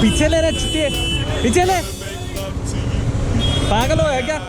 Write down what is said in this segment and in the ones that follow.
पीछे ले रहे चिट्टे, पीछे ले, पागल हो है क्या?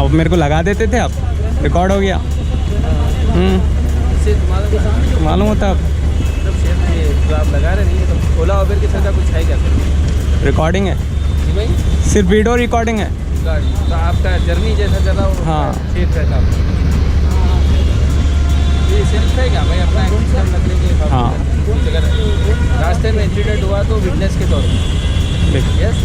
अब मेरे को लगा देते थे, अब रिकॉर्ड हो गया। मालूम होता अब तो आप लगा रहे नहीं तो ओला उबेर के साथ कुछ है क्या? रिकॉर्डिंग है जी भाई, सिर्फ वीडियो रिकॉर्डिंग है गाड़ी तो आपका जर्नी जैसा चला वो हाँ सेफ रहता ये सेफ है क्या भाई? अपना सिस्टम रखने के हाँ। अगर रास्ते में इंसिडेंट हुआ तो विटनेस के तौर पर यस।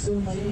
సో మరి